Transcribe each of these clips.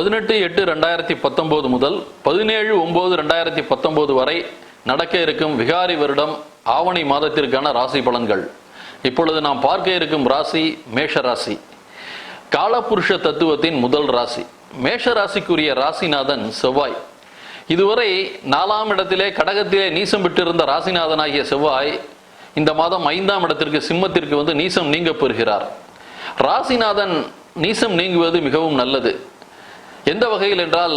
18/8/2019 முதல் 17/9/2019 வரை நடக்க இருக்கும் விகாரி வருடம் ஆவணி மாதத்திற்கான ராசி பலன்கள். இப்பொழுது நாம் பார்க்க இருக்கும் ராசி மேஷ ராசி. காலபுருஷ தத்துவத்தின் முதல் ராசி. மேஷ ராசிக்குரிய ராசிநாதன் செவ்வாய். இதுவரை 4ஆம் இடத்திலே கடகத்திலே நீசம் விட்டிருந்த ராசிநாதனாகிய செவ்வாய் இந்த மாதம் 5ஆம் இடத்திற்கு சிம்மத்திற்கு வந்து நீசம் நீங்க பெறுகிறார். ராசிநாதன் நீசம் நீங்குவது மிகவும் நல்லது. எந்த வகையில் என்றால்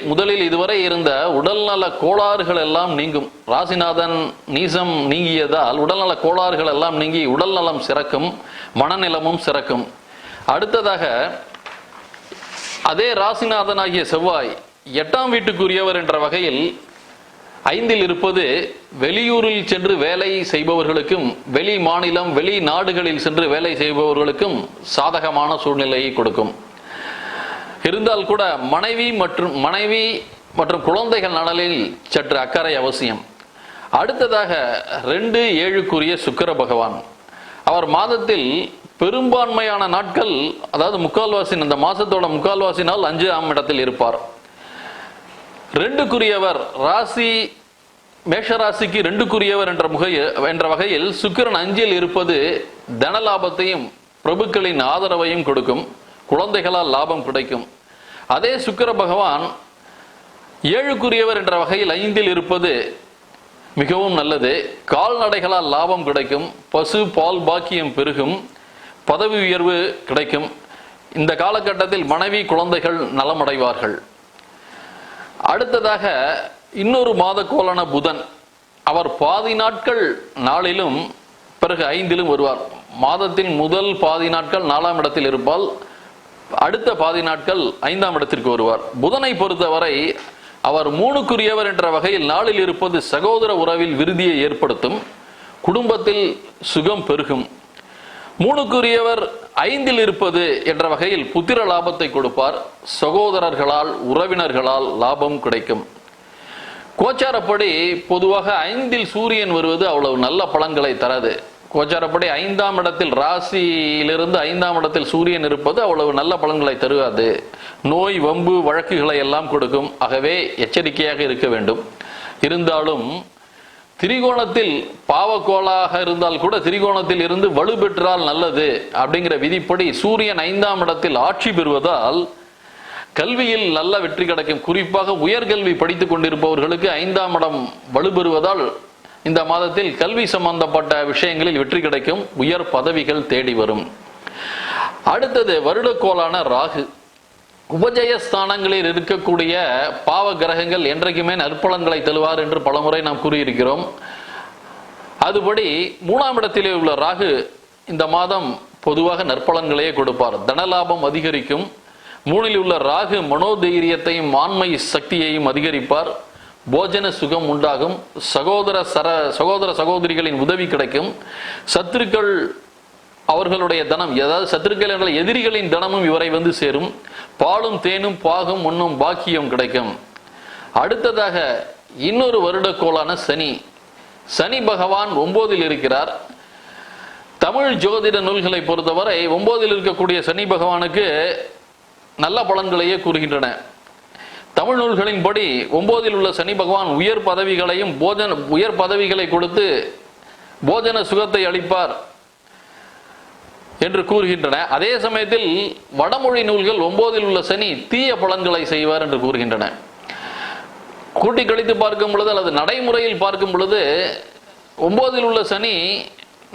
முதலில் இதுவரை இருந்த உடல்நல கோளாறுகள் எல்லாம் நீங்கும். ராசிநாதன் நீசம் நீங்கியதால் உடல்நல கோளாறுகள் எல்லாம் நீங்கி உடல் நலம் சிறக்கும், மனநிலமும் சிறக்கும். அடுத்ததாக அதே ராசிநாதனாகிய செவ்வாய் 8ஆம் வீட்டுக்குரியவர் என்ற வகையில் 5இல் இருப்பது வெளியூரில் சென்று வேலை செய்பவர்களுக்கும் வெளி மாநிலம் வெளி நாடுகளில் சென்று வேலை செய்பவர்களுக்கும் சாதகமான சூழ்நிலையை கொடுக்கும். இருந்தால் கூட மனைவி மற்றும் குழந்தைகள் நலனில் சற்று அக்கறை அவசியம். அடுத்ததாக 2/7 சுக்கிர பகவான். அவர் மாதத்தில் பெரும்பான்மையான நாட்கள், அதாவது முக்கால்வாசி, இந்த மாசத்தோட முக்கால்வாசி நாள் 5ஆம் இடத்தில் இருப்பார். 2 ராசி மேஷராசிக்கு 2 என்ற வகையில் சுக்கிரன் 5இல் இருப்பது தனலாபத்தையும் பிரபுக்களின் ஆதரவையும் கொடுக்கும். குழந்தைகளால் லாபம் கிடைக்கும். அதே சுக்கிர பகவான் 7 என்ற வகையில் 5இல் இருப்பது மிகவும் நல்லது. கால்நடைகளால் லாபம் கிடைக்கும். பசு பால் பாக்கியம் பெருகும். பதவி உயர்வு கிடைக்கும். இந்த காலகட்டத்தில் மனைவி குழந்தைகள் நலமடைவார்கள். அடுத்ததாக இன்னொரு மாத கோளான புதன். அவர் பாதி நாட்கள் நாளிலும் பிறகு 5இலும் வருவார். மாதத்தின் முதல் பாதி நாட்கள் 4ஆம் இடத்தில் இருப்பால், அடுத்த பாதி நாட்கள் 5ஆம் இடத்திற்கு வருவார். புதனை பொறுத்தவரை அவர் 3 என்ற வகையில் நாளில் இருப்பது சகோதர உறவில் விருதியை ஏற்படுத்தும். குடும்பத்தில் சுகம் பெருகும். 3 5இல் இருப்பது என்ற வகையில் புத்திர லாபத்தை கொடுப்பார். சகோதரர்களால் உறவினர்களால் லாபம் கிடைக்கும். கோச்சாரப்படி பொதுவாக 5இல் சூரியன் வருவது அவ்வளவு நல்ல பலன்களை தராது. கோச்சாரப்படி 5ஆம் இடத்தில் ராசியிலிருந்து 5ஆம் இடத்தில் சூரியன் இருப்பது அவ்வளவு நல்ல பலன்களை தருவாது. நோய் வம்பு வழக்குகளை எல்லாம் கொடுக்கும். ஆகவே எச்சரிக்கையாக இருக்க வேண்டும். இருந்தாலும் திரிகோணத்தில் பாவக்கோளாக இருந்தால் கூட திரிகோணத்தில் இருந்து வலு பெற்றால் நல்லது அப்படிங்கிற விதிப்படி சூரியன் 5ஆம் இடத்தில் ஆட்சி பெறுவதால் கல்வியில் நல்ல வெற்றி கிடைக்கும். குறிப்பாக உயர்கல்வி படித்துக் கொண்டிருப்பவர்களுக்கு 5ஆம் இடம் வலுப்பெறுவதால் இந்த மாதத்தில் கல்வி சம்பந்தப்பட்ட விஷயங்களில் வெற்றி கிடைக்கும். உயர் பதவிகள் தேடி வரும். அடுத்தது வருடக்கோளான ராகு. உபஜயஸ்தானங்களில் இருக்கக்கூடிய பாவ கிரகங்கள் என்றைக்குமே நற்பலன்களை தருவார் என்று பலமுறை நாம் கூறியிருக்கிறோம். அதுபடி 3ஆம் இடத்திலே உள்ள ராகு இந்த மாதம் பொதுவாக நற்பலன்களையே கொடுப்பார். தனலாபம் அதிகரிக்கும். 3இல் உள்ள ராகு மனோதைரியத்தையும் ஆண்மை சக்தியையும் அதிகரிப்பார். போஜன சுகம் உண்டாகும். சகோதர சகோதரிகளின் உதவி கிடைக்கும். சத்துருக்கள் அவர்களுடைய தனம், அதாவது சத்துருக்கள் என்ற எதிரிகளின் தனமும் இவரை வந்து சேரும். பாலும் தேனும் பாகும் உண்ணும் பாக்கியம் கிடைக்கும். அடுத்ததாக இன்னொரு வருடக்கோளான சனி. சனி பகவான் 9இல் இருக்கிறார். தமிழ் ஜோதிட நூல்களை பொறுத்தவரை 9இல் இருக்கக்கூடிய சனி பகவானுக்கு நல்ல பலன்களையே கூறுகின்றன. தமிழ் நூல்களின்படி 9இல் உள்ள சனி பகவான் உயர் பதவிகளை கொடுத்து போஜன சுகத்தை அளிப்பார் என்று கூறுகின்றன. அதே சமயத்தில் வடமொழி நூல்கள் 9இல் உள்ள சனி தீய பலன்களை செய்வார் என்று கூறுகின்றன. கூட்டி கழித்து பார்க்கும் பொழுது அல்லது நடைமுறையில் பார்க்கும் பொழுது 9இல் உள்ள சனி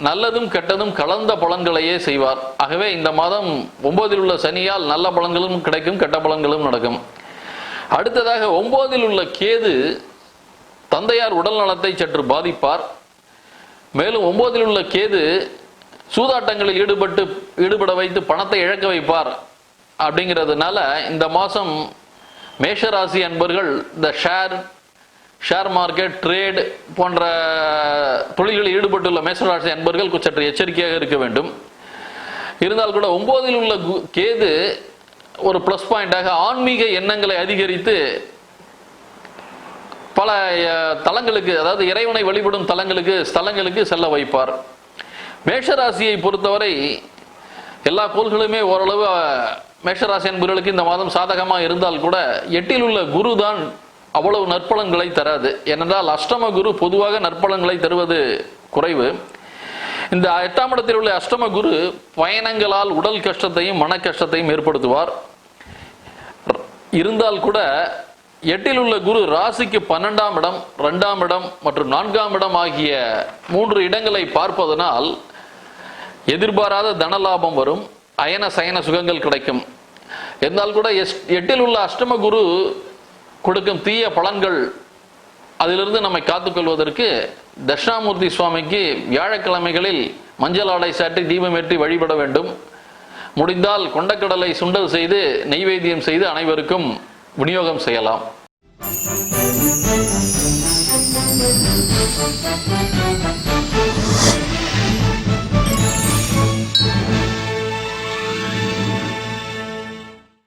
நல்லதும் கெட்டதும் கலந்த பலன்களையே செய்வார். ஆகவே இந்த மாதம் 9இல் உள்ள சனியால் நல்ல பலன்களும் கிடைக்கும், கெட்ட பலன்களும் நடக்கும். அடுத்ததாக 9இல் உள்ள கேது தந்தையார் உடல் நலத்தை சற்று பாதிப்பார். மேலும் 9இல் உள்ள கேது சூதாட்டங்களில் ஈடுபட வைத்து பணத்தை இழக்க வைப்பார். அப்படிங்கிறதுனால இந்த மாதம் மேஷராசி அன்பர்கள் இந்த ஷேர் மார்க்கெட், ட்ரேட் போன்ற தொழில்களில் ஈடுபட்டுள்ள மேஷராசி அன்பர்கள் சற்று எச்சரிக்கையாக இருக்க வேண்டும். இருந்தால் கூட 9இல் உள்ள கேது ஒரு பிளஸ் பாயிண்டாக ஆன்மீக எண்ணங்களை அதிகரித்து பல தலங்களுக்கு, அதாவது இறைவனை வழிபடும் ஸ்தலங்களுக்கு செல்ல வைப்பார். மேஷராசியை பொறுத்தவரை எல்லா கோள்களுமே ஓரளவு மேஷராசி என்பவர்களுக்கு இந்த மாதம் சாதகமாக இருந்தால் கூட 8ல் உள்ள குரு தான் அவ்வளவு நற்பலன்களை தராது. ஏனென்றால் அஷ்டம குரு பொதுவாக நற்பலன்களை தருவது குறைவு. இந்த 8ஆம் இடத்தில் உள்ள அஷ்டம குரு பயணங்களால் உடல் கஷ்டத்தையும் மன கஷ்டத்தையும் ஏற்படுத்துவார். இருந்தால் கூட 8ல் உள்ள குரு ராசிக்கு 12ஆம் இடம், 2ஆம் இடம் மற்றும் 4ஆம் இடம் ஆகிய 3 இடங்களை பார்ப்பதனால் எதிர்பாராத தனலாபம் வரும், அயன சயன சுகங்கள் கிடைக்கும். இருந்தால் கூட 8ல் உள்ள அஷ்டம குரு கொடுக்கும் தீய பலன்கள் அதிலிருந்து நம்மை காத்துக்கொள்வதற்கு தட்சிணாமூர்த்தி சுவாமிக்கு வியாழக்கிழமைகளில் மஞ்சள் ஆடை சாற்றி தீபம் ஏற்றி வழிபட வேண்டும். முடிந்தால் கொண்டக்கடலை சுண்டல் செய்து நெய்வேத்தியம் செய்து அனைவருக்கும் விநியோகம் செய்யலாம்.